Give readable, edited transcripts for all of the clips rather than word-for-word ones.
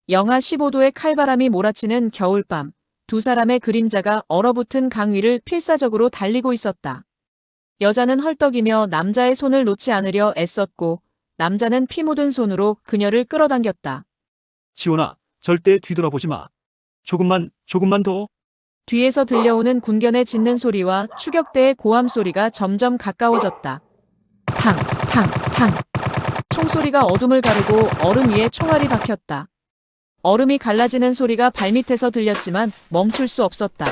영하 15도의 칼바람이 몰아치는 겨울밤, 두 사람의 그림자가 얼어붙은 강 위를 필사적으로 달리고 있었다. 여자는 헐떡이며 남자의 손을 놓지 않으려 애썼고 남자는 피 묻은 손으로 그녀를 끌어당겼다. 지원아, 절대 뒤돌아보지 마. 조금만 더. 뒤에서 들려오는 군견의 짖는 소리와 추격대의 고함 소리가 점점 가까워졌다. 탕, 탕, 탕. 총소리가 어둠을 가르고 얼음 위에 총알이 박혔다. 얼음이 갈라지는 소리가 발밑에서 들렸지만 멈출 수 없었다.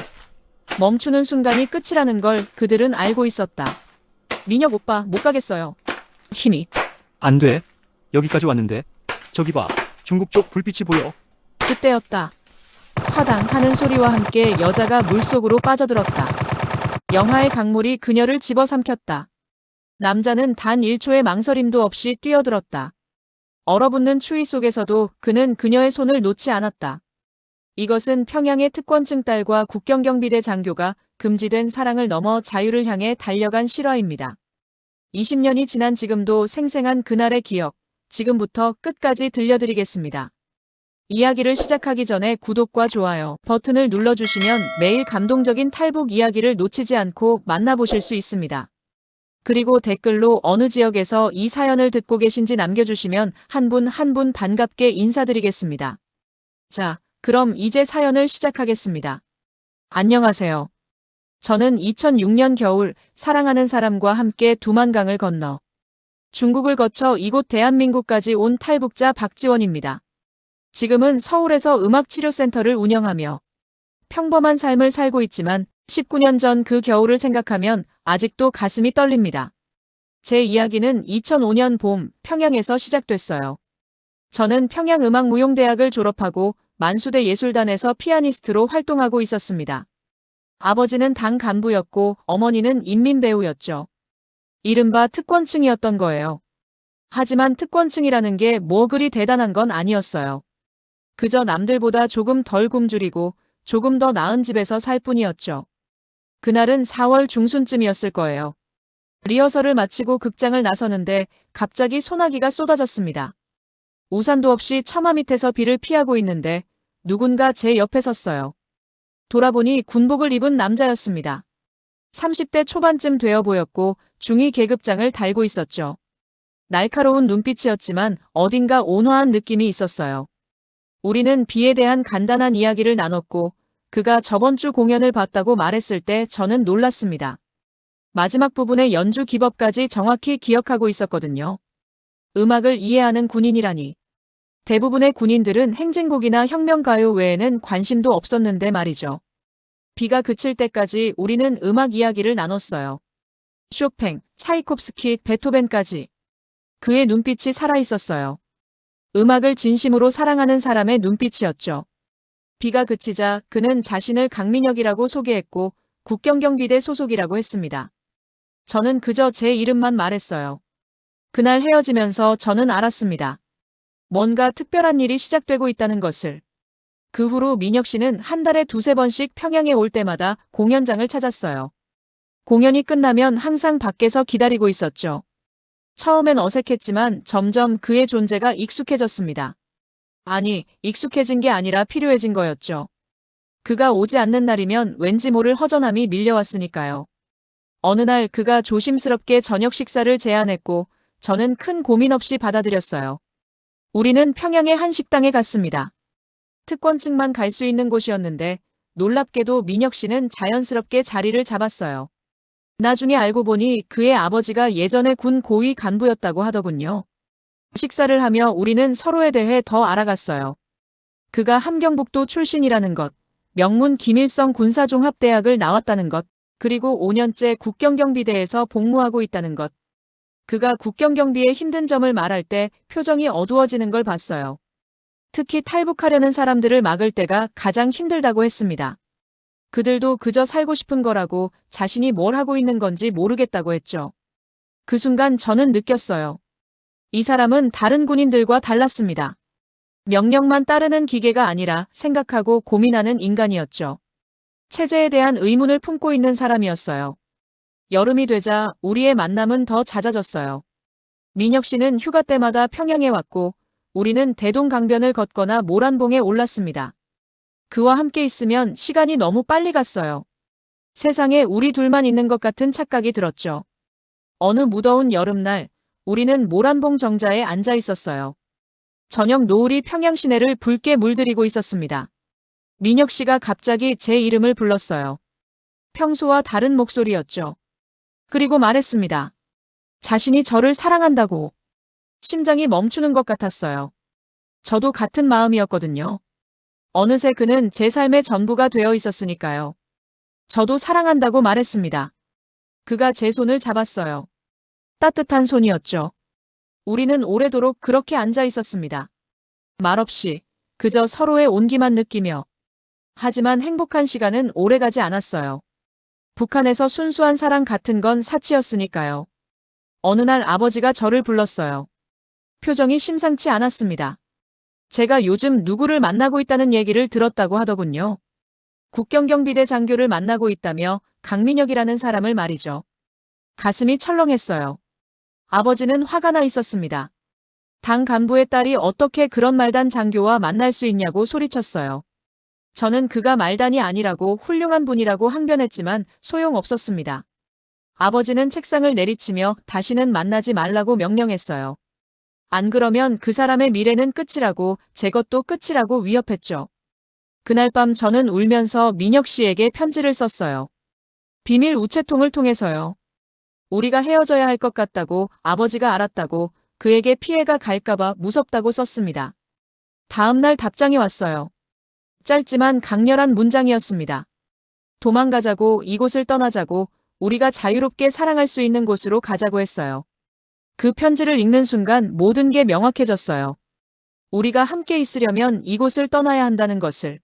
멈추는 순간이 끝이라는 걸 그들은 알고 있었다. 민혁 오빠, 못 가겠어요. 힘이. 안 돼. 여기까지 왔는데. 저기 봐. 중국 쪽 불빛이 보여. 그때였다. 화당 하는 소리와 함께 여자가 물속으로 빠져들었다. 영하의 강물이 그녀를 집어삼켰다. 남자는 단 1초의 망설임도 없이 뛰어들었다. 얼어붙는 추위 속에서도 그는 그녀의 손을 놓지 않았다. 이것은 평양의 특권층 딸과 국경경비대 장교가 금지된 사랑을 넘어 자유를 향해 달려간 실화입니다. 20년이 지난 지금도 생생한 그날의 기억, 지금부터 끝까지 들려드리겠습니다. 이야기를 시작하기 전에 구독과 좋아요 버튼을 눌러주시면 매일 감동적인 탈북 이야기를 놓치지 않고 만나보실 수 있습니다. 그리고 댓글로 어느 지역에서 이 사연을 듣고 계신지 남겨주시면 한 분 한 분 반갑게 인사드리겠습니다. 자, 그럼 이제 사연을 시작하겠습니다. 안녕하세요. 저는 2006년 겨울 사랑하는 사람과 함께 두만강을 건너 중국을 거쳐 이곳 대한민국까지 온 탈북자 박지원입니다. 지금은 서울에서 음악치료센터를 운영하며 평범한 삶을 살고 있지만 19년 전 그 겨울을 생각하면 아직도 가슴이 떨립니다. 제 이야기는 2005년 봄 평양에서 시작됐어요. 저는 평양음악무용대학을 졸업하고 만수대 예술단에서 피아니스트로 활동하고 있었습니다. 아버지는 당 간부였고 어머니는 인민배우였죠. 이른바 특권층이었던 거예요. 하지만 특권층이라는 게 뭐 그리 대단한 건 아니었어요. 그저 남들보다 조금 덜 굶주리고 조금 더 나은 집에서 살 뿐이었죠. 그날은 4월 중순쯤이었을 거예요. 리허설을 마치고 극장을 나서는데 갑자기 소나기가 쏟아졌습니다. 우산도 없이 처마 밑에서 비를 피하고 있는데 누군가 제 옆에 섰어요. 돌아보니 군복을 입은 남자였습니다. 30대 초반쯤 되어 보였고 중2 계급장을 달고 있었죠. 날카로운 눈빛이었지만 어딘가 온화한 느낌이 있었어요. 우리는 비에 대한 간단한 이야기를 나눴고 그가 저번 주 공연을 봤다고 말했을 때 저는 놀랐습니다. 마지막 부분의 연주 기법까지 정확히 기억하고 있었거든요. 음악을 이해하는 군인이라니. 대부분의 군인들은 행진곡이나 혁명가요 외에는 관심도 없었는데 말이죠. 비가 그칠 때까지 우리는 음악 이야기를 나눴어요. 쇼팽, 차이콥스키, 베토벤까지. 그의 눈빛이 살아있었어요. 음악을 진심으로 사랑하는 사람의 눈빛이었죠. 비가 그치자 그는 자신을 강민혁이라고 소개했고 국경경비대 소속이라고 했습니다. 저는 그저 제 이름만 말했어요. 그날 헤어지면서 저는 알았습니다. 뭔가 특별한 일이 시작되고 있다는 것을. 그 후로 민혁 씨는 한 달에 두세 번씩 평양에 올 때마다 공연장을 찾았어요. 공연이 끝나면 항상 밖에서 기다리고 있었죠. 처음엔 어색했지만 점점 그의 존재가 익숙해졌습니다. 아니, 익숙해진 게 아니라 필요해진 거였죠. 그가 오지 않는 날이면 왠지 모를 허전함이 밀려왔으니까요. 어느 날 그가 조심스럽게 저녁 식사를 제안했고 저는 큰 고민 없이 받아들였어요. 우리는 평양의 한 식당에 갔습니다. 특권층만 갈 수 있는 곳이었는데 놀랍게도 민혁 씨는 자연스럽게 자리를 잡았어요. 나중에 알고 보니 그의 아버지가 예전에 군 고위 간부였다고 하더군요. 식사를 하며 우리는 서로에 대해 더 알아갔어요. 그가 함경북도 출신이라는 것, 명문 김일성 군사종합대학을 나왔다는 것, 그리고 5년째 국경경비대에서 복무하고 있다는 것. 그가 국경경비의 힘든 점을 말할 때 표정이 어두워지는 걸 봤어요. 특히 탈북하려는 사람들을 막을 때가 가장 힘들다고 했습니다. 그들도 그저 살고 싶은 거라고 자신이 뭘 하고 있는 건지 모르겠다고 했죠. 그 순간 저는 느꼈어요. 이 사람은 다른 군인들과 달랐습니다. 명령만 따르는 기계가 아니라 생각하고 고민하는 인간이었죠. 체제에 대한 의문을 품고 있는 사람이었어요. 여름이 되자 우리의 만남은 더 잦아졌어요. 민혁 씨는 휴가 때마다 평양에 왔고 우리는 대동강변을 걷거나 모란봉에 올랐습니다. 그와 함께 있으면 시간이 너무 빨리 갔어요. 세상에 우리 둘만 있는 것 같은 착각이 들었죠. 어느 무더운 여름날, 우리는 모란봉 정자에 앉아 있었어요. 저녁 노을이 평양 시내를 붉게 물들이고 있었습니다. 민혁 씨가 갑자기 제 이름을 불렀어요. 평소와 다른 목소리였죠. 그리고 말했습니다. 자신이 저를 사랑한다고. 심장이 멈추는 것 같았어요. 저도 같은 마음이었거든요. 어느새 그는 제 삶의 전부가 되어 있었으니까요. 저도 사랑한다고 말했습니다. 그가 제 손을 잡았어요. 따뜻한 손이었죠. 우리는 오래도록 그렇게 앉아 있었습니다. 말없이 그저 서로의 온기만 느끼며. 하지만 행복한 시간은 오래가지 않았어요. 북한에서 순수한 사랑 같은 건 사치였으니까요. 어느 날 아버지가 저를 불렀어요. 표정이 심상치 않았습니다. 제가 요즘 누구를 만나고 있다는 얘기를 들었다고 하더군요. 국경경비대 장교를 만나고 있다며 강민혁이라는 사람을 말이죠. 가슴이 철렁했어요. 아버지는 화가 나 있었습니다. 당 간부의 딸이 어떻게 그런 말단 장교와 만날 수 있냐고 소리쳤어요. 저는 그가 말단이 아니라고 훌륭한 분이라고 항변했지만 소용없었습니다. 아버지는 책상을 내리치며 다시는 만나지 말라고 명령했어요. 안 그러면 그 사람의 미래는 끝이라고 제 것도 끝이라고 위협했죠. 그날 밤 저는 울면서 민혁 씨에게 편지를 썼어요. 비밀 우체통을 통해서요. 우리가 헤어져야 할 것 같다고 아버지가 알았다고 그에게 피해가 갈까봐 무섭다고 썼습니다. 다음 날 답장이 왔어요. 짧지만 강렬한 문장이었습니다. 도망가자고 이곳을 떠나자고 우리가 자유롭게 사랑할 수 있는 곳으로 가자고 했어요. 그 편지를 읽는 순간 모든 게 명확해졌어요. 우리가 함께 있으려면 이곳을 떠나야 한다는 것을.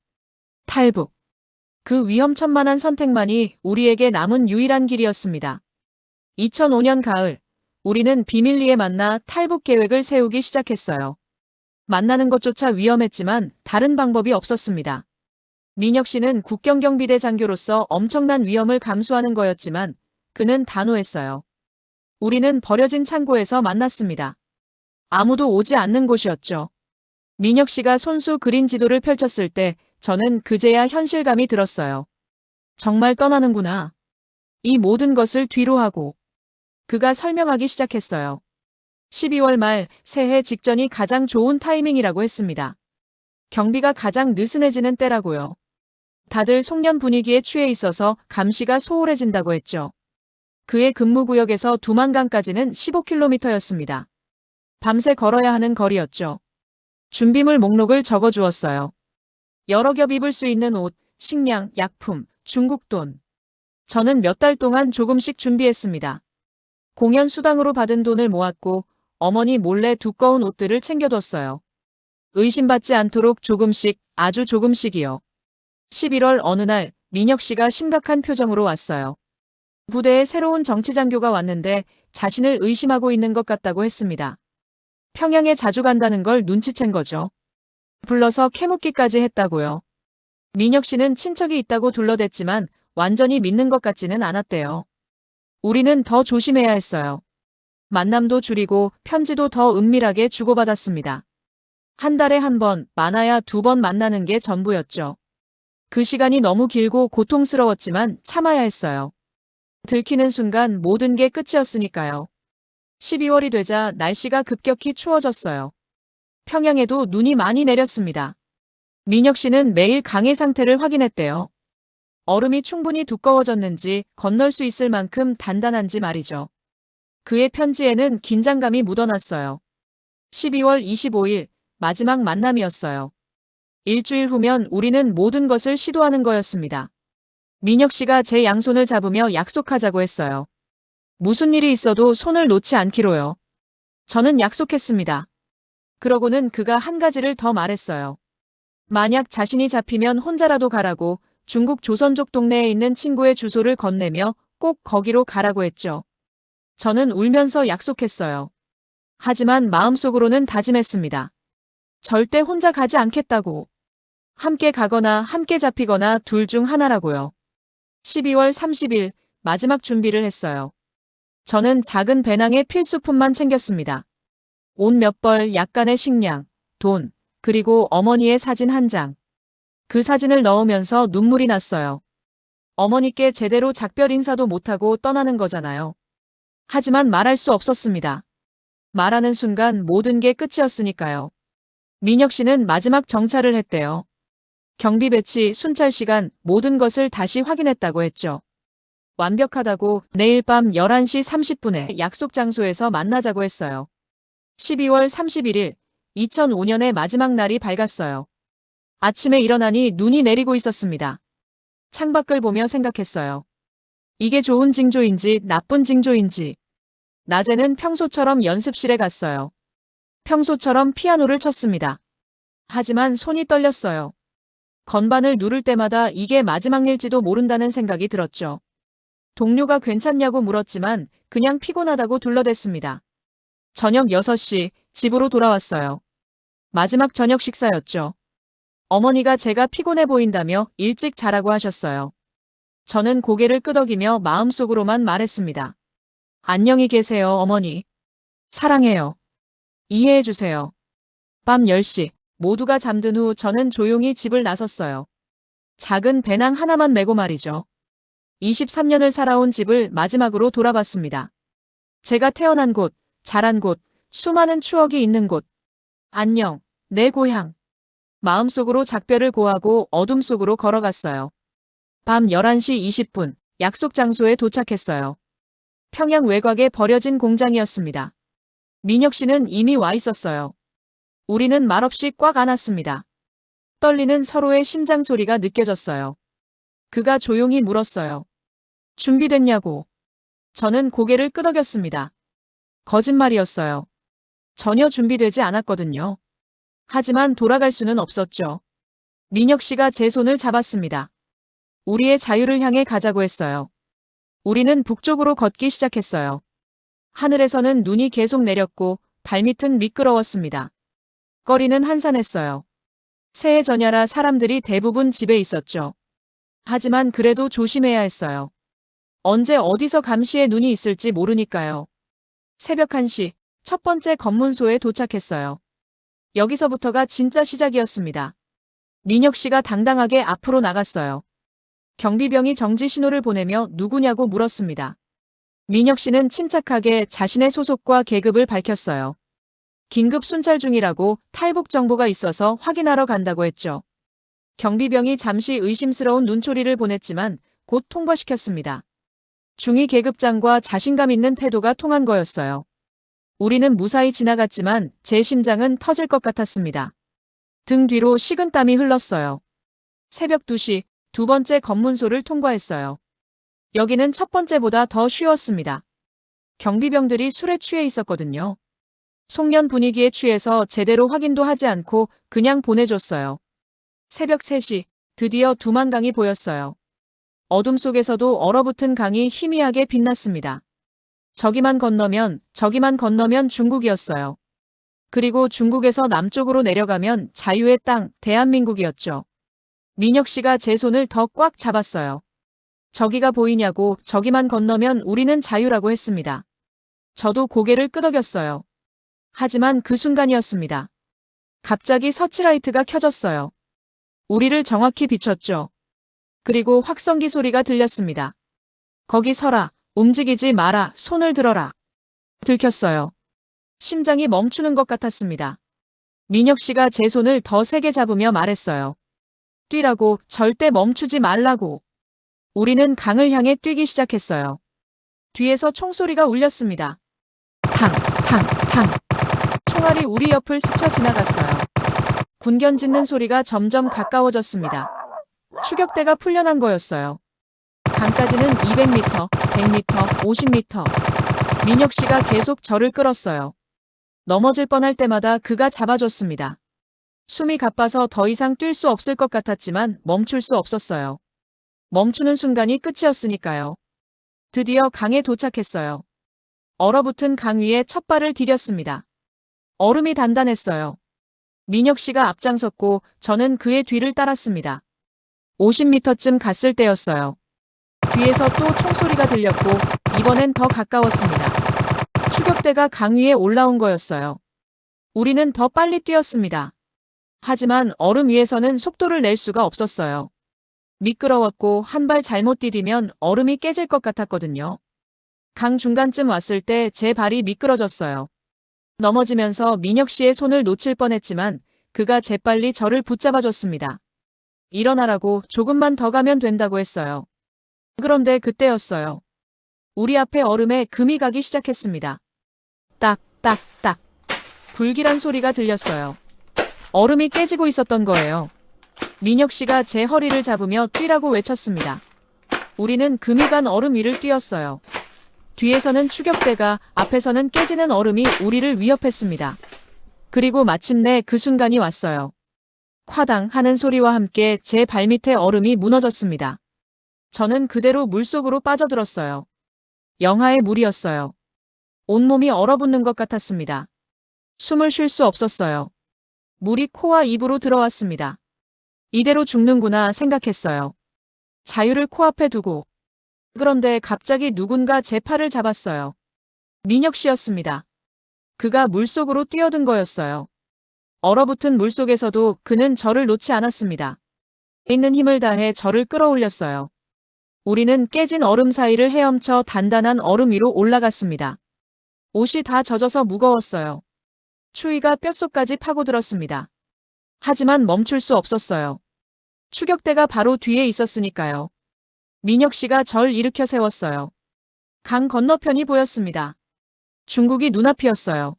탈북. 그 위험천만한 선택만이 우리에게 남은 유일한 길이었습니다. 2005년 가을, 우리는 비밀리에 만나 탈북 계획을 세우기 시작했어요. 만나는 것조차 위험했지만 다른 방법이 없었습니다. 민혁 씨는 국경경비대 장교로서 엄청난 위험을 감수하는 거였지만 그는 단호했어요. 우리는 버려진 창고에서 만났습니다. 아무도 오지 않는 곳이었죠. 민혁 씨가 손수 그린 지도를 펼쳤을 때 저는 그제야 현실감이 들었어요. 정말 떠나는구나. 이 모든 것을 뒤로 하고. 그가 설명하기 시작했어요. 12월 말 새해 직전이 가장 좋은 타이밍이라고 했습니다. 경비가 가장 느슨해지는 때라고요. 다들 송년 분위기에 취해 있어서 감시가 소홀해진다고 했죠. 그의 근무구역에서 두만강까지는 15km였습니다. 밤새 걸어야 하는 거리였죠. 준비물 목록을 적어주었어요. 여러 겹 입을 수 있는 옷, 식량, 약품, 중국 돈. 저는 몇 달 동안 조금씩 준비했습니다. 공연 수당으로 받은 돈을 모았고 어머니 몰래 두꺼운 옷들을 챙겨뒀어요. 의심받지 않도록 조금씩, 아주 조금씩이요. 11월 어느 날 민혁 씨가 심각한 표정으로 왔어요. 부대에 새로운 정치장교가 왔는데 자신을 의심하고 있는 것 같다고 했습니다. 평양에 자주 간다는 걸 눈치챈 거죠. 불러서 캐묻기까지 했다고요. 민혁 씨는 친척이 있다고 둘러댔지만 완전히 믿는 것 같지는 않았대요. 우리는 더 조심해야 했어요. 만남도 줄이고 편지도 더 은밀하게 주고받았습니다. 한 달에 한 번, 많아야 2번 만나는 게 전부였죠. 그 시간이 너무 길고 고통스러웠지만 참아야 했어요. 들키는 순간 모든 게 끝이었으니까요. 12월이 되자 날씨가 급격히 추워졌어요. 평양에도 눈이 많이 내렸습니다. 민혁 씨는 매일 강의 상태를 확인했대요. 얼음이 충분히 두꺼워졌는지 건널 수 있을 만큼 단단한지 말이죠. 그의 편지에는 긴장감이 묻어났어요. 12월 25일, 마지막 만남이었어요. 일주일 후면 우리는 모든 것을 시도하는 거였습니다. 민혁 씨가 제 양손을 잡으며 약속하자고 했어요. 무슨 일이 있어도 손을 놓지 않기로요. 저는 약속했습니다. 그러고는 그가 한 가지를 더 말했어요. 만약 자신이 잡히면 혼자라도 가라고 중국 조선족 동네에 있는 친구의 주소를 건네며 꼭 거기로 가라고 했죠. 저는 울면서 약속했어요. 하지만 마음속으로는 다짐했습니다. 절대 혼자 가지 않겠다고. 함께 가거나 함께 잡히거나 둘 중 하나라고요. 12월 30일 마지막 준비를 했어요. 저는 작은 배낭에 필수품만 챙겼습니다. 옷 몇 벌, 약간의 식량, 돈, 그리고 어머니의 사진 한 장. 그 사진을 넣으면서 눈물이 났어요. 어머니께 제대로 작별 인사도 못하고 떠나는 거잖아요. 하지만 말할 수 없었습니다. 말하는 순간 모든 게 끝이었으니까요. 민혁 씨는 마지막 정찰을 했대요. 경비 배치, 순찰 시간, 모든 것을 다시 확인했다고 했죠. 완벽하다고 내일 밤 11시 30분에 약속 장소에서 만나자고 했어요. 12월 31일, 2005년의 마지막 날이 밝았어요. 아침에 일어나니 눈이 내리고 있었습니다. 창밖을 보며 생각했어요. 이게 좋은 징조인지 나쁜 징조인지. 낮에는 평소처럼 연습실에 갔어요. 평소처럼 피아노를 쳤습니다. 하지만 손이 떨렸어요. 건반을 누를 때마다 이게 마지막 일지도 모른다는 생각이 들었죠. 동료가 괜찮냐고 물었지만 그냥 피곤하다고 둘러댔습니다. 저녁 6시 집으로 돌아왔어요. 마지막 저녁 식사였죠. 어머니가 제가 피곤해 보인다며 일찍 자라고 하셨어요. 저는 고개를 끄덕이며 마음속으로만 말했습니다. 안녕히 계세요, 어머니. 사랑해요. 이해해 주세요. 밤 10시 모두가 잠든 후 저는 조용히 집을 나섰어요. 작은 배낭 하나만 메고 말이죠. 23년을 살아온 집을 마지막으로 돌아봤습니다. 제가 태어난 곳, 자란 곳, 수많은 추억이 있는 곳. 안녕, 내 고향. 마음속으로 작별을 고하고 어둠 속으로 걸어갔어요. 밤 11시 20분, 약속 장소에 도착했어요. 평양 외곽에 버려진 공장이었습니다. 민혁 씨는 이미 와 있었어요. 우리는 말없이 꽉 안았습니다. 떨리는 서로의 심장 소리가 느껴졌어요. 그가 조용히 물었어요. 준비됐냐고. 저는 고개를 끄덕였습니다. 거짓말이었어요. 전혀 준비되지 않았거든요. 하지만 돌아갈 수는 없었죠. 민혁 씨가 제 손을 잡았습니다. 우리의 자유를 향해 가자고 했어요. 우리는 북쪽으로 걷기 시작했어요. 하늘에서는 눈이 계속 내렸고 발밑은 미끄러웠습니다. 거리는 한산했어요. 새해 전야라 사람들이 대부분 집에 있었죠. 하지만 그래도 조심해야 했어요. 언제 어디서 감시의 눈이 있을지 모르니까요. 새벽 1시 첫 번째 검문소에 도착했어요. 여기서부터가 진짜 시작이었습니다. 민혁 씨가 당당하게 앞으로 나갔어요. 경비병이 정지 신호를 보내며 누구냐고 물었습니다. 민혁 씨는 침착하게 자신의 소속과 계급을 밝혔어요. 긴급 순찰 중이라고 탈북 정보가 있어서 확인하러 간다고 했죠. 경비병이 잠시 의심스러운 눈초리를 보냈지만 곧 통과시켰습니다. 중위 계급장과 자신감 있는 태도가 통한 거였어요. 우리는 무사히 지나갔지만 제 심장은 터질 것 같았습니다. 등 뒤로 식은땀이 흘렀어요. 새벽 2시 두 번째 검문소를 통과했어요. 여기는 첫 번째보다 더 쉬웠습니다. 경비병들이 술에 취해 있었거든요. 송년 분위기에 취해서 제대로 확인도 하지 않고 그냥 보내줬어요. 새벽 3시 드디어 두만강이 보였어요. 어둠 속에서도 얼어붙은 강이 희미하게 빛났습니다. 저기만 건너면 중국이었어요. 그리고 중국에서 남쪽으로 내려가면 자유의 땅, 대한민국이었죠. 민혁 씨가 제 손을 더 꽉 잡았어요. 저기가 보이냐고, 저기만 건너면 우리는 자유라고 했습니다. 저도 고개를 끄덕였어요. 하지만 그 순간이었습니다. 갑자기 서치라이트가 켜졌어요. 우리를 정확히 비췄죠. 그리고 확성기 소리가 들렸습니다. 거기 서라, 움직이지 마라, 손을 들어라. 들켰어요. 심장이 멈추는 것 같았습니다. 민혁 씨가 제 손을 더 세게 잡으며 말했어요. 뛰라고, 절대 멈추지 말라고. 우리는 강을 향해 뛰기 시작했어요. 뒤에서 총소리가 울렸습니다. 탕, 탕, 탕. 총알이 우리 옆을 스쳐 지나갔어요. 군견 짖는 소리가 점점 가까워졌습니다. 추격대가 풀려난 거였어요. 강까지는 200m, 100m, 50m. 민혁 씨가 계속 저를 끌었어요. 넘어질 뻔할 때마다 그가 잡아줬습니다. 숨이 가빠서 더 이상 뛸 수 없을 것 같았지만 멈출 수 없었어요. 멈추는 순간이 끝이었으니까요. 드디어 강에 도착했어요. 얼어붙은 강 위에 첫 발을 디뎠습니다. 얼음이 단단했어요. 민혁 씨가 앞장섰고 저는 그의 뒤를 따랐습니다. 50m쯤 갔을 때였어요. 뒤에서 또 총소리가 들렸고 이번엔 더 가까웠습니다. 추격대가 강 위에 올라온 거였어요. 우리는 더 빨리 뛰었습니다. 하지만 얼음 위에서는 속도를 낼 수가 없었어요. 미끄러웠고 한 발 잘못 디디면 얼음이 깨질 것 같았거든요. 강 중간쯤 왔을 때 제 발이 미끄러졌어요. 넘어지면서 민혁 씨의 손을 놓칠 뻔했지만 그가 재빨리 저를 붙잡아줬습니다. 일어나라고, 조금만 더 가면 된다고 했어요. 그런데 그때였어요. 우리 앞에 얼음에 금이 가기 시작했습니다. 딱, 딱, 딱. 불길한 소리가 들렸어요. 얼음이 깨지고 있었던 거예요. 민혁 씨가 제 허리를 잡으며 뛰라고 외쳤습니다. 우리는 금이 간 얼음 위를 뛰었어요. 뒤에서는 추격대가, 앞에서는 깨지는 얼음이 우리를 위협했습니다. 그리고 마침내 그 순간이 왔어요. 콰당 하는 소리와 함께 제 발밑에 얼음이 무너졌습니다. 저는 그대로 물속으로 빠져들었어요. 영하의 물이었어요. 온몸이 얼어붙는 것 같았습니다. 숨을 쉴 수 없었어요. 물이 코와 입으로 들어왔습니다. 이대로 죽는구나 생각했어요. 자유를 코앞에 두고. 그런데 갑자기 누군가 제 팔을 잡았어요. 민혁 씨였습니다. 그가 물속으로 뛰어든 거였어요. 얼어붙은 물속에서도 그는 저를 놓지 않았습니다. 있는 힘을 다해 저를 끌어올렸어요. 우리는 깨진 얼음 사이를 헤엄쳐 단단한 얼음 위로 올라갔습니다. 옷이 다 젖어서 무거웠어요. 추위가 뼛속까지 파고들었습니다. 하지만 멈출 수 없었어요. 추격대가 바로 뒤에 있었으니까요. 민혁 씨가 절 일으켜 세웠어요. 강 건너편이 보였습니다. 중국이 눈앞이었어요.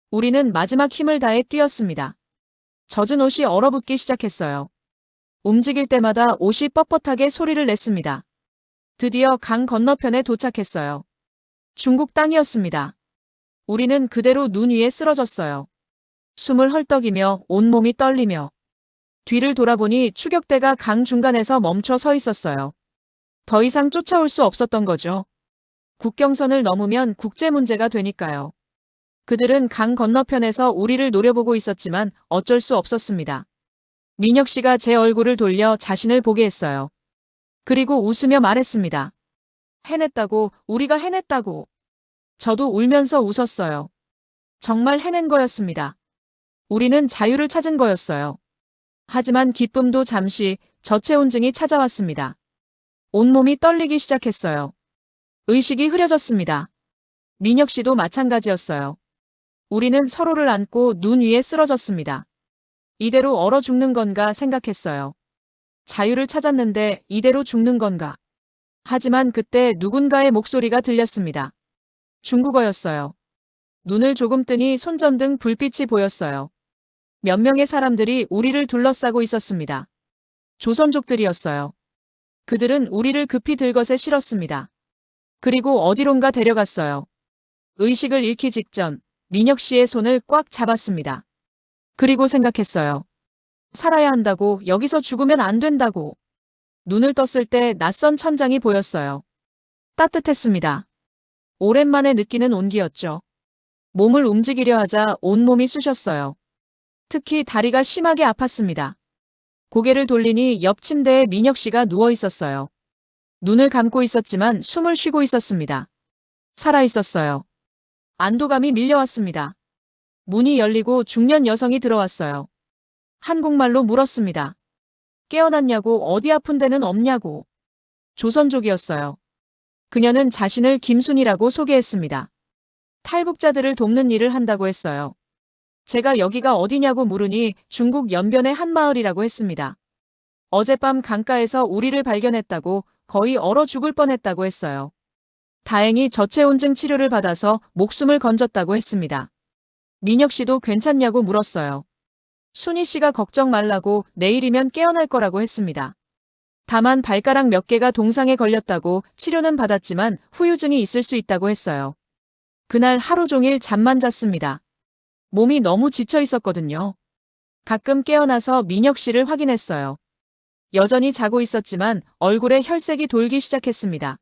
우리는 마지막 힘을 다해 뛰었습니다. 젖은 옷이 얼어붙기 시작했어요. 움직일 때마다 옷이 뻣뻣하게 소리를 냈습니다. 드디어 강 건너편에 도착했어요. 중국 땅이었습니다. 우리는 그대로 눈 위에 쓰러졌어요. 숨을 헐떡이며 온몸이 떨리며. 뒤를 돌아보니 추격대가 강 중간에서 멈춰 서 있었어요. 더 이상 쫓아올 수 없었던 거죠. 국경선을 넘으면 국제 문제가 되니까요. 그들은 강 건너편에서 우리를 노려보고 있었지만 어쩔 수 없었습니다. 민혁 씨가 제 얼굴을 돌려 자신을 보게 했어요. 그리고 웃으며 말했습니다. 해냈다고, 우리가 해냈다고. 저도 울면서 웃었어요. 정말 해낸 거였습니다. 우리는 자유를 찾은 거였어요. 하지만 기쁨도 잠시, 저체온증이 찾아왔습니다. 온몸이 떨리기 시작했어요. 의식이 흐려졌습니다. 민혁 씨도 마찬가지였어요. 우리는 서로를 안고 눈 위에 쓰러졌습니다. 이대로 얼어 죽는 건가 생각했어요. 자유를 찾았는데 이대로 죽는 건가. 하지만 그때 누군가의 목소리가 들렸습니다. 중국어였어요. 눈을 조금 뜨니 손전등 불빛이 보였어요. 몇 명의 사람들이 우리를 둘러싸고 있었습니다. 조선족들이었어요. 그들은 우리를 급히 들것에 실었습니다. 그리고 어디론가 데려갔어요. 의식을 잃기 직전 민혁 씨의 손을 꽉 잡았습니다. 그리고 생각했어요. 살아야 한다고, 여기서 죽으면 안 된다고. 눈을 떴을 때 낯선 천장이 보였어요. 따뜻했습니다. 오랜만에 느끼는 온기였죠. 몸을 움직이려 하자 온몸이 쑤셨어요. 특히 다리가 심하게 아팠습니다. 고개를 돌리니 옆 침대에 민혁 씨가 누워 있었어요. 눈을 감고 있었지만 숨을 쉬고 있었습니다. 살아 있었어요. 안도감이 밀려왔습니다. 문이 열리고 중년 여성이 들어왔어요. 한국말로 물었습니다. 깨어났냐고, 어디 아픈 데는 없냐고. 조선족이었어요. 그녀는 자신을 김순이라고 소개했습니다. 탈북자들을 돕는 일을 한다고 했어요. 제가 여기가 어디냐고 물으니 중국 연변의 한 마을이라고 했습니다. 어젯밤 강가에서 우리를 발견했다고, 거의 얼어 죽을 뻔했다고 했어요. 다행히 저체온증 치료를 받아서 목숨을 건졌다고 했습니다. 민혁 씨도 괜찮냐고 물었어요. 순희 씨가 걱정 말라고, 내일이면 깨어날 거라고 했습니다. 다만 발가락 몇 개가 동상에 걸렸다고, 치료는 받았지만 후유증이 있을 수 있다고 했어요. 그날 하루 종일 잠만 잤습니다. 몸이 너무 지쳐 있었거든요. 가끔 깨어나서 민혁 씨를 확인했어요. 여전히 자고 있었지만 얼굴에 혈색이 돌기 시작했습니다.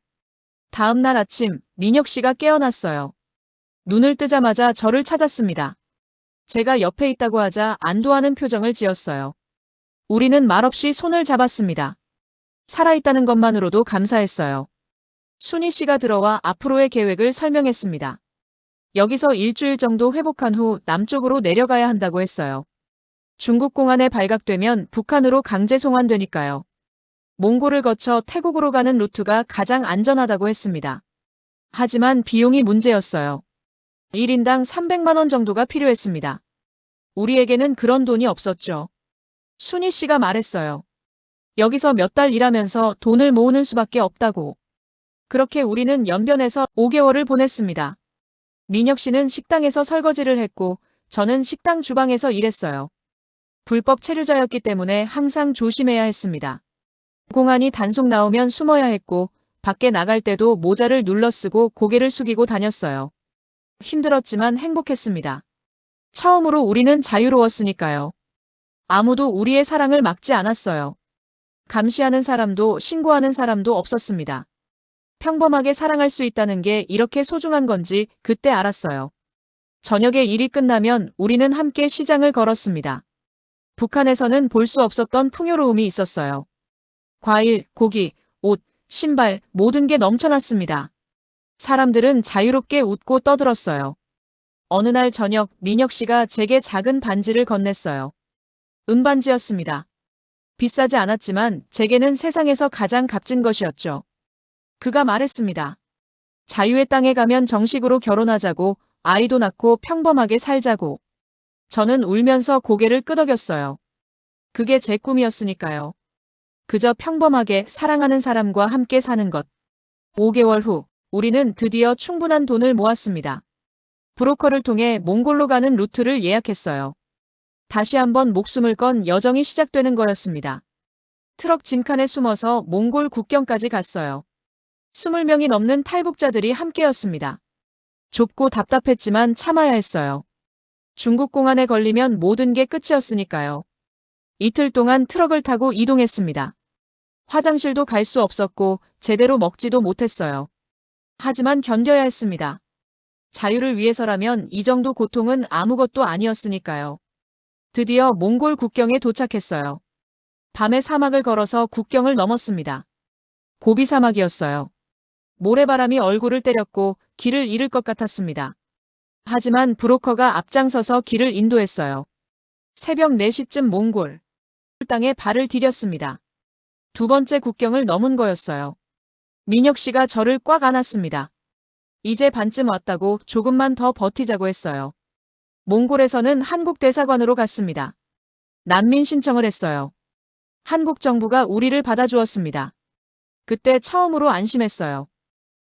다음 날 아침 민혁 씨가 깨어났어요. 눈을 뜨자마자 저를 찾았습니다. 제가 옆에 있다고 하자 안도하는 표정을 지었어요. 우리는 말없이 손을 잡았습니다. 살아있다는 것만으로도 감사했어요. 순희 씨가 들어와 앞으로의 계획을 설명했습니다. 여기서 일주일 정도 회복한 후 남쪽으로 내려가야 한다고 했어요. 중국 공안에 발각되면 북한으로 강제 송환되니까요. 몽골을 거쳐 태국으로 가는 루트가 가장 안전하다고 했습니다. 하지만 비용이 문제였어요. 1인당 300만 원 정도가 필요했습니다. 우리에게는 그런 돈이 없었죠. 순희 씨가 말했어요. 여기서 몇 달 일하면서 돈을 모으는 수밖에 없다고. 그렇게 우리는 연변에서 5개월을 보냈습니다. 민혁 씨는 식당에서 설거지를 했고 저는 식당 주방에서 일했어요. 불법 체류자였기 때문에 항상 조심해야 했습니다. 공안이 단속 나오면 숨어야 했고 밖에 나갈 때도 모자를 눌러 쓰고 고개를 숙이고 다녔어요. 힘들었지만 행복했습니다. 처음으로 우리는 자유로웠으니까요. 아무도 우리의 사랑을 막지 않았어요. 감시하는 사람도 신고하는 사람도 없었습니다. 평범하게 사랑할 수 있다는 게 이렇게 소중한 건지 그때 알았어요. 저녁에 일이 끝나면 우리는 함께 시장을 걸었습니다. 북한에서는 볼 수 없었던 풍요로움이 있었어요. 과일, 고기, 옷, 신발, 모든 게 넘쳐났습니다. 사람들은 자유롭게 웃고 떠들었어요. 어느 날 저녁 민혁 씨가 제게 작은 반지를 건넸어요. 은반지였습니다. 비싸지 않았지만 제게는 세상에서 가장 값진 것이었죠. 그가 말했습니다. 자유의 땅에 가면 정식으로 결혼하자고, 아이도 낳고 평범하게 살자고. 저는 울면서 고개를 끄덕였어요. 그게 제 꿈이었으니까요. 그저 평범하게 사랑하는 사람과 함께 사는 것. 5개월 후 우리는 드디어 충분한 돈을 모았습니다. 브로커를 통해 몽골로 가는 루트를 예약했어요. 다시 한번 목숨을 건 여정이 시작되는 거였습니다. 트럭 짐칸에 숨어서 몽골 국경까지 갔어요. 20명이 넘는 탈북자들이 함께였습니다. 좁고 답답했지만 참아야 했어요. 중국 공안에 걸리면 모든 게 끝이었으니까요. 이틀 동안 트럭을 타고 이동했습니다. 화장실도 갈 수 없었고 제대로 먹지도 못했어요. 하지만 견뎌야 했습니다. 자유를 위해서라면 이 정도 고통은 아무것도 아니었으니까요. 드디어 몽골 국경에 도착했어요. 밤에 사막을 걸어서 국경을 넘었습니다. 고비 사막이었어요. 모래바람이 얼굴을 때렸고 길을 잃을 것 같았습니다. 하지만 브로커가 앞장서서 길을 인도했어요. 새벽 4시쯤 몽골 땅에 발을 디뎠습니다. 두 번째 국경을 넘은 거였어요. 민혁 씨가 저를 꽉 안았습니다. 이제 반쯤 왔다고 조금만 더 버티자고 했어요. 몽골에서는 한국 대사관으로 갔습니다. 난민 신청을 했어요. 한국 정부가 우리를 받아주었습니다. 그때 처음으로 안심했어요.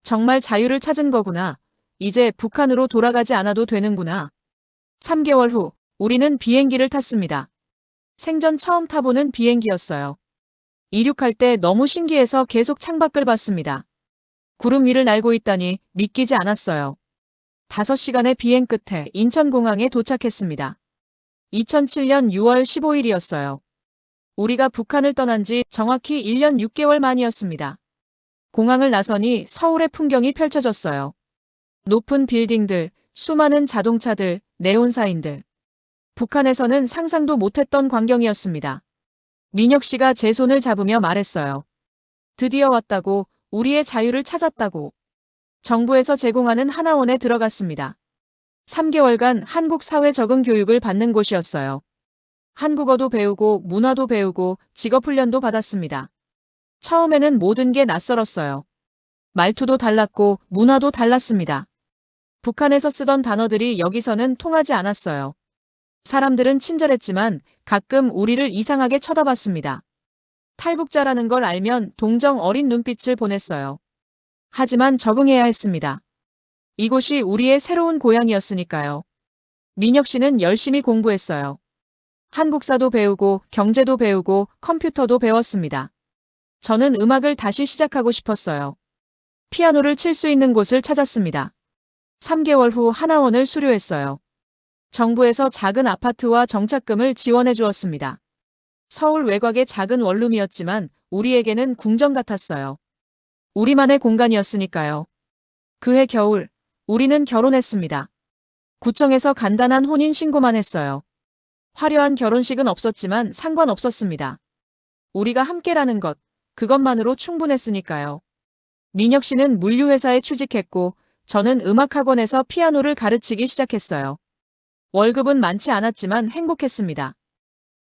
정말 자유를 찾은 거구나. 이제 북한으로 돌아가지 않아도 되는구나. 3개월 후 우리는 비행기를 탔습니다. 생전 처음 타보는 비행기였어요. 이륙할 때 너무 신기해서 계속 창밖을 봤습니다. 구름 위를 날고 있다니 믿기지 않았어요. 5시간의 비행 끝에 인천공항에 도착했습니다. 2007년 6월 15일이었어요. 우리가 북한을 떠난 지 정확히 1년 6개월 만이었습니다. 공항을 나서니 서울의 풍경이 펼쳐졌어요. 높은 빌딩들, 수많은 자동차들, 네온사인들. 북한에서는 상상도 못했던 광경이었습니다. 민혁 씨가 제 손을 잡으며 말했어요. 드디어 왔다고, 우리의 자유를 찾았다고. 정부에서 제공하는 하나원에 들어갔습니다. 3개월간 한국 사회 적응 교육을 받는 곳이었어요. 한국어도 배우고 문화도 배우고 직업 훈련도 받았습니다. 처음에는 모든 게 낯설었어요. 말투도 달랐고 문화도 달랐습니다. 북한에서 쓰던 단어들이 여기서는 통하지 않았어요. 사람들은 친절했지만 가끔 우리를 이상하게 쳐다봤습니다. 탈북자라는 걸 알면 동정 어린 눈빛을 보냈어요. 하지만 적응해야 했습니다. 이곳이 우리의 새로운 고향이었으니까요. 민혁 씨는 열심히 공부했어요. 한국사도 배우고 경제도 배우고 컴퓨터도 배웠습니다. 저는 음악을 다시 시작하고 싶었어요. 피아노를 칠 수 있는 곳을 찾았습니다. 3개월 후 하나원을 수료했어요. 정부에서 작은 아파트와 정착금을 지원해 주었습니다. 서울 외곽의 작은 원룸이었지만 우리에게는 궁전 같았어요. 우리만의 공간이었으니까요. 그해 겨울, 우리는 결혼했습니다. 구청에서 간단한 혼인 신고만 했어요. 화려한 결혼식은 없었지만 상관없었습니다. 우리가 함께라는 것, 그것만으로 충분했으니까요. 민혁 씨는 물류회사에 취직했고 저는 음악학원에서 피아노를 가르치기 시작했어요. 월급은 많지 않았지만 행복했습니다.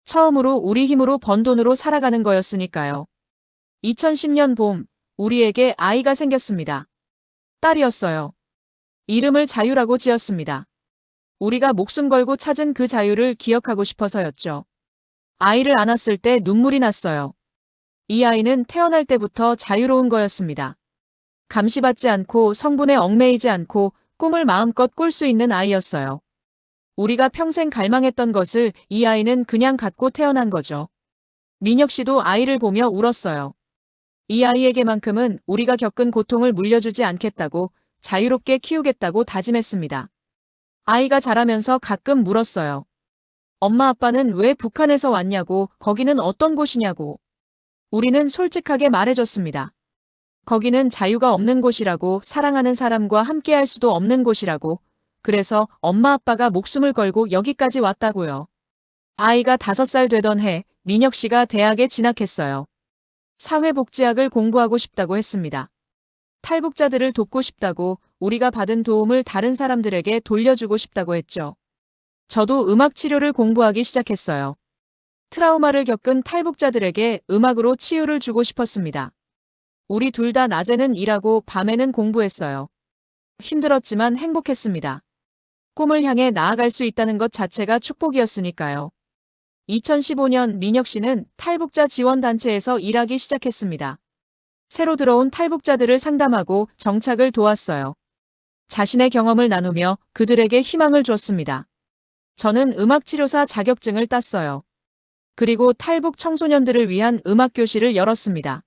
처음으로 우리 힘으로 번 돈으로 살아가는 거였으니까요. 2010년 봄, 우리에게 아이가 생겼습니다. 딸이었어요. 이름을 자유라고 지었습니다. 우리가 목숨 걸고 찾은 그 자유를 기억하고 싶어서였죠. 아이를 안았을 때 눈물이 났어요. 이 아이는 태어날 때부터 자유로운 거였습니다. 감시받지 않고 성분에 얽매이지 않고 꿈을 마음껏 꿀 수 있는 아이였어요. 우리가 평생 갈망했던 것을 이 아이는 그냥 갖고 태어난 거죠. 민혁 씨도 아이를 보며 울었어요. 이 아이에게만큼은 우리가 겪은 고통을 물려주지 않겠다고, 자유롭게 키우겠다고 다짐했습니다. 아이가 자라면서 가끔 물었어요. 엄마 아빠는 왜 북한에서 왔냐고, 거기는 어떤 곳이냐고. 우리는 솔직하게 말해줬습니다. 거기는 자유가 없는 곳이라고, 사랑하는 사람과 함께할 수도 없는 곳이라고. 그래서 엄마 아빠가 목숨을 걸고 여기까지 왔다고요. 아이가 5살 되던 해, 민혁 씨가 대학에 진학했어요. 사회복지학을 공부하고 싶다고 했습니다. 탈북자들을 돕고 싶다고, 우리가 받은 도움을 다른 사람들에게 돌려주고 싶다고 했죠. 저도 음악 치료를 공부하기 시작했어요. 트라우마를 겪은 탈북자들에게 음악으로 치유를 주고 싶었습니다. 우리 둘 다 낮에는 일하고 밤에는 공부했어요. 힘들었지만 행복했습니다. 꿈을 향해 나아갈 수 있다는 것 자체가 축복이었으니까요. 2015년 민혁 씨는 탈북자 지원단체에서 일하기 시작했습니다. 새로 들어온 탈북자들을 상담하고 정착을 도왔어요. 자신의 경험을 나누며 그들에게 희망을 줬습니다. 저는 음악치료사 자격증을 땄어요. 그리고 탈북 청소년들을 위한 음악교실을 열었습니다.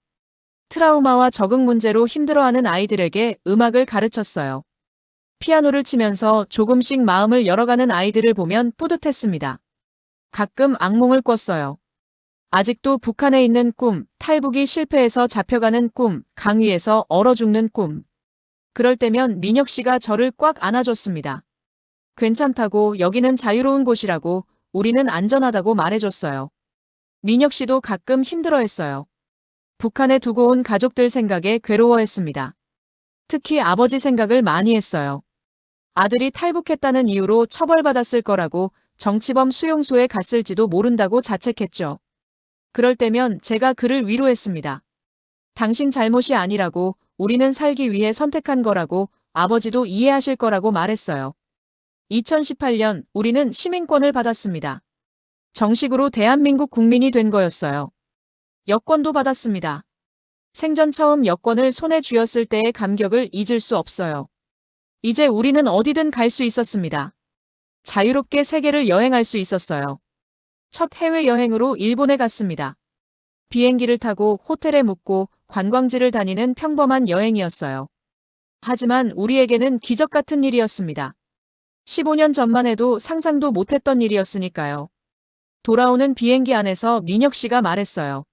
트라우마와 적응 문제로 힘들어하는 아이들에게 음악을 가르쳤어요. 피아노를 치면서 조금씩 마음을 열어가는 아이들을 보면 뿌듯했습니다. 가끔 악몽을 꿨어요. 아직도 북한에 있는 꿈, 탈북이 실패해서 잡혀가는 꿈, 강 위에서 얼어 죽는 꿈. 그럴 때면 민혁 씨가 저를 꽉 안아줬습니다. 괜찮다고, 여기는 자유로운 곳이라고, 우리는 안전하다고 말해줬어요. 민혁 씨도 가끔 힘들어했어요. 북한에 두고 온 가족들 생각에 괴로워했습니다. 특히 아버지 생각을 많이 했어요. 아들이 탈북했다는 이유로 처벌받았을 거라고, 정치범 수용소에 갔을지도 모른다고 자책했죠. 그럴 때면 제가 그를 위로했습니다. 당신 잘못이 아니라고, 우리는 살기 위해 선택한 거라고, 아버지도 이해하실 거라고 말했어요. 2018년 우리는 시민권을 받았습니다. 정식으로 대한민국 국민이 된 거였어요. 여권도 받았습니다. 생전 처음 여권을 손에 쥐었을 때의 감격을 잊을 수 없어요. 이제 우리는 어디든 갈 수 있었습니다. 자유롭게 세계를 여행할 수 있었어요. 첫 해외여행으로 일본에 갔습니다. 비행기를 타고 호텔에 묵고 관광지를 다니는 평범한 여행이었어요. 하지만 우리에게는 기적 같은 일이었습니다. 15년 전만 해도 상상도 못했던 일이었으니까요. 돌아오는 비행기 안에서 민혁 씨가 말했어요.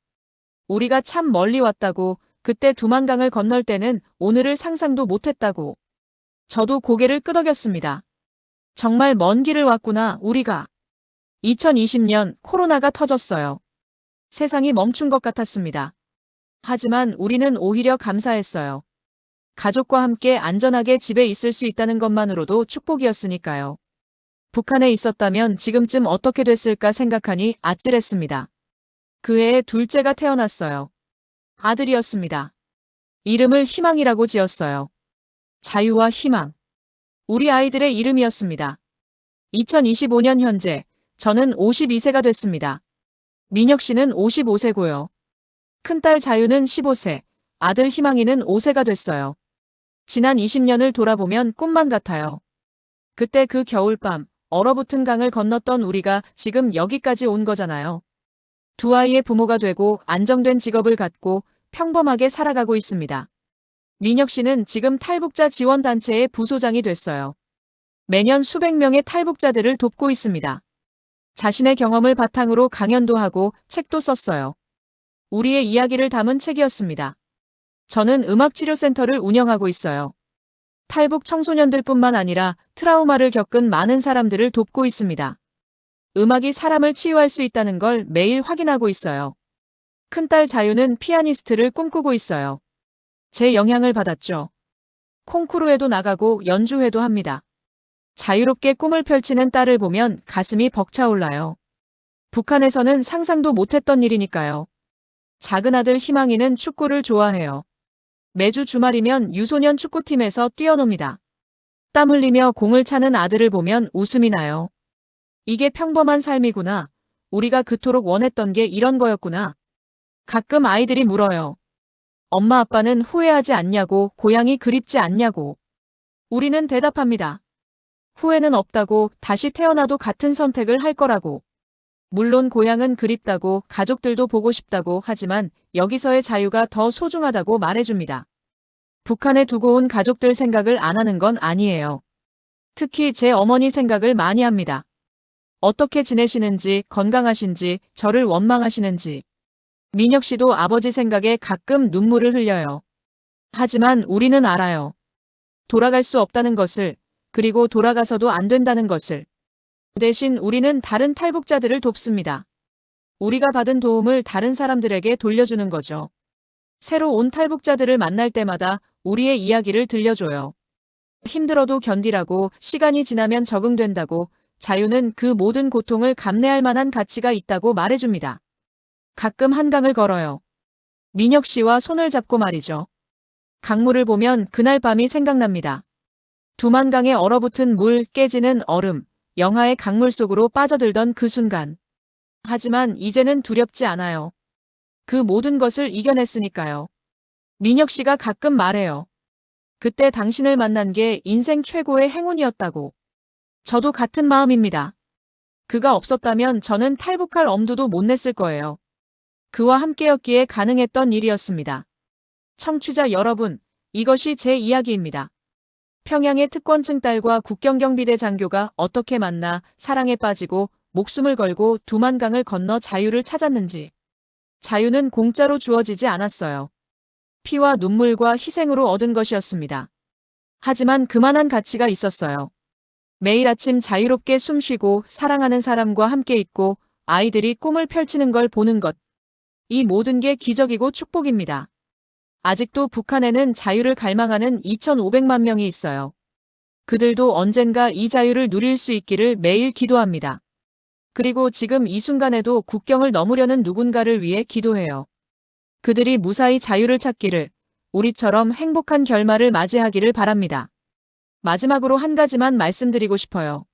우리가 참 멀리 왔다고, 그때 두만강을 건널 때는 오늘을 상상도 못했다고. 저도 고개를 끄덕였습니다. 정말 먼 길을 왔구나, 우리가. 2020년 코로나가 터졌어요. 세상이 멈춘 것 같았습니다. 하지만 우리는 오히려 감사했어요. 가족과 함께 안전하게 집에 있을 수 있다는 것만으로도 축복이었으니까요. 북한에 있었다면 지금쯤 어떻게 됐을까 생각하니 아찔했습니다. 그 해에 둘째가 태어났어요. 아들이었습니다. 이름을 희망이라고 지었어요. 자유와 희망. 우리 아이들의 이름이었습니다. 2025년 현재 저는 52세가 됐습니다. 민혁 씨는 55세고요. 큰딸 자유는 15세, 아들 희망이는 5세가 됐어요. 지난 20년을 돌아보면 꿈만 같아요. 그때 그 겨울밤, 얼어붙은 강을 건넜던 우리가 지금 여기까지 온 거잖아요. 두 아이의 부모가 되고 안정된 직업을 갖고 평범하게 살아가고 있습니다. 민혁 씨는 지금 탈북자 지원단체의 부소장이 됐어요. 매년 수백 명의 탈북자들을 돕고 있습니다. 자신의 경험을 바탕으로 강연도 하고 책도 썼어요. 우리의 이야기를 담은 책이었습니다. 저는 음악치료센터를 운영하고 있어요. 탈북 청소년들뿐만 아니라 트라우마를 겪은 많은 사람들을 돕고 있습니다. 음악이 사람을 치유할 수 있다는 걸 매일 확인하고 있어요. 큰딸 자유는 피아니스트를 꿈꾸고 있어요. 제 영향을 받았죠. 콩쿠르에도 나가고 연주회도 합니다. 자유롭게 꿈을 펼치는 딸을 보면 가슴이 벅차올라요. 북한에서는 상상도 못했던 일이니까요. 작은 아들 희망이는 축구를 좋아해요. 매주 주말이면 유소년 축구팀에서 뛰어놉니다. 땀 흘리며 공을 차는 아들을 보면 웃음이 나요. 이게 평범한 삶이구나. 우리가 그토록 원했던 게 이런 거였구나. 가끔 아이들이 물어요. 엄마 아빠는 후회하지 않냐고, 고향이 그립지 않냐고. 우리는 대답합니다. 후회는 없다고, 다시 태어나도 같은 선택을 할 거라고. 물론 고향은 그립다고, 가족들도 보고 싶다고 하지만 여기서의 자유가 더 소중하다고 말해줍니다. 북한에 두고 온 가족들 생각을 안 하는 건 아니에요. 특히 제 어머니 생각을 많이 합니다. 어떻게 지내시는지, 건강하신지, 저를 원망하시는지. 민혁 씨도 아버지 생각에 가끔 눈물을 흘려요. 하지만 우리는 알아요. 돌아갈 수 없다는 것을, 그리고 돌아가서도 안 된다는 것을. 대신 우리는 다른 탈북자들을 돕습니다. 우리가 받은 도움을 다른 사람들에게 돌려주는 거죠. 새로 온 탈북자들을 만날 때마다 우리의 이야기를 들려줘요. 힘들어도 견디라고, 시간이 지나면 적응된다고, 자유는 그 모든 고통을 감내할 만한 가치가 있다고 말해줍니다. 가끔 한강을 걸어요. 민혁 씨와 손을 잡고 말이죠. 강물을 보면 그날 밤이 생각납니다. 두만강에 얼어붙은 물, 깨지는 얼음, 영하의 강물 속으로 빠져들던 그 순간. 하지만 이제는 두렵지 않아요. 그 모든 것을 이겨냈으니까요. 민혁 씨가 가끔 말해요. 그때 당신을 만난 게 인생 최고의 행운이었다고. 저도 같은 마음입니다. 그가 없었다면 저는 탈북할 엄두도 못 냈을 거예요. 그와 함께였기에 가능했던 일이었습니다. 청취자 여러분, 이것이 제 이야기입니다. 평양의 특권층 딸과 국경경비대 장교가 어떻게 만나 사랑에 빠지고 목숨을 걸고 두만강을 건너 자유를 찾았는지. 자유는 공짜로 주어지지 않았어요. 피와 눈물과 희생으로 얻은 것이었습니다. 하지만 그만한 가치가 있었어요. 매일 아침 자유롭게 숨쉬고 사랑하는 사람과 함께 있고 아이들이 꿈을 펼치는 걸 보는 것. 이 모든 게 기적이고 축복입니다. 아직도 북한에는 자유를 갈망하는 2,500만 명이 있어요. 그들도 언젠가 이 자유를 누릴 수 있기를 매일 기도합니다. 그리고 지금 이 순간에도 국경을 넘으려는 누군가를 위해 기도해요. 그들이 무사히 자유를 찾기를, 우리처럼 행복한 결말을 맞이하기를 바랍니다. 마지막으로 한 가지만 말씀드리고 싶어요.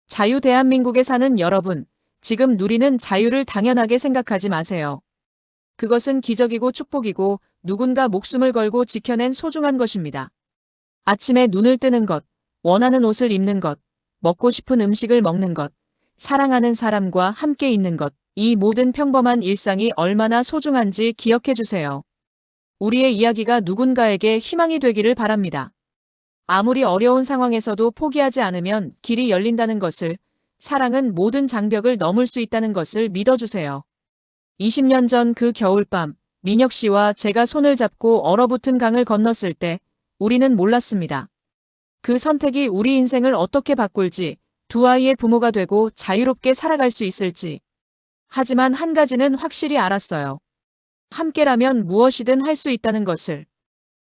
자유 대한민국에 사는 여러분, 지금 누리는 자유를 당연하게 생각하지 마세요. 그것은 기적이고 축복이고 누군가 목숨을 걸고 지켜낸 소중한 것입니다. 아침에 눈을 뜨는 것, 원하는 옷을 입는 것, 먹고 싶은 음식을 먹는 것, 사랑하는 사람과 함께 있는 것, 이 모든 평범한 일상이 얼마나 소중한지 기억해 주세요. 우리의 이야기가 누군가에게 희망이 되기를 바랍니다. 아무리 어려운 상황에서도 포기하지 않으면 길이 열린다는 것을, 사랑은 모든 장벽을 넘을 수 있다는 것을 믿어주세요. 20년 전 그 겨울밤, 민혁 씨와 제가 손을 잡고 얼어붙은 강을 건넜을 때 우리는 몰랐습니다. 그 선택이 우리 인생을 어떻게 바꿀지, 두 아이의 부모가 되고 자유롭게 살아갈 수 있을지. 하지만 한 가지는 확실히 알았어요. 함께라면 무엇이든 할 수 있다는 것을.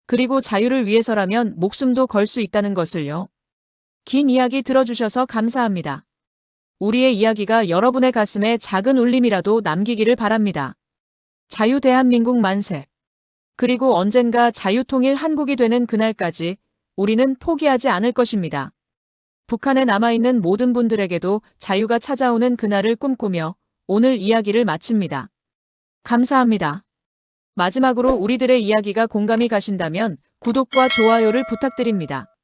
그리고 자유를 위해서라면 목숨도 걸 수 있다는 것을요. 긴 이야기 들어주셔서 감사합니다. 우리의 이야기가 여러분의 가슴에 작은 울림이라도 남기기를 바랍니다. 자유 대한민국 만세. 그리고 언젠가 자유통일 한국이 되는 그날까지 우리는 포기하지 않을 것입니다. 북한에 남아있는 모든 분들에게도 자유가 찾아오는 그날을 꿈꾸며 오늘 이야기를 마칩니다. 감사합니다. 마지막으로 우리들의 이야기가 공감이 가신다면 구독과 좋아요를 부탁드립니다.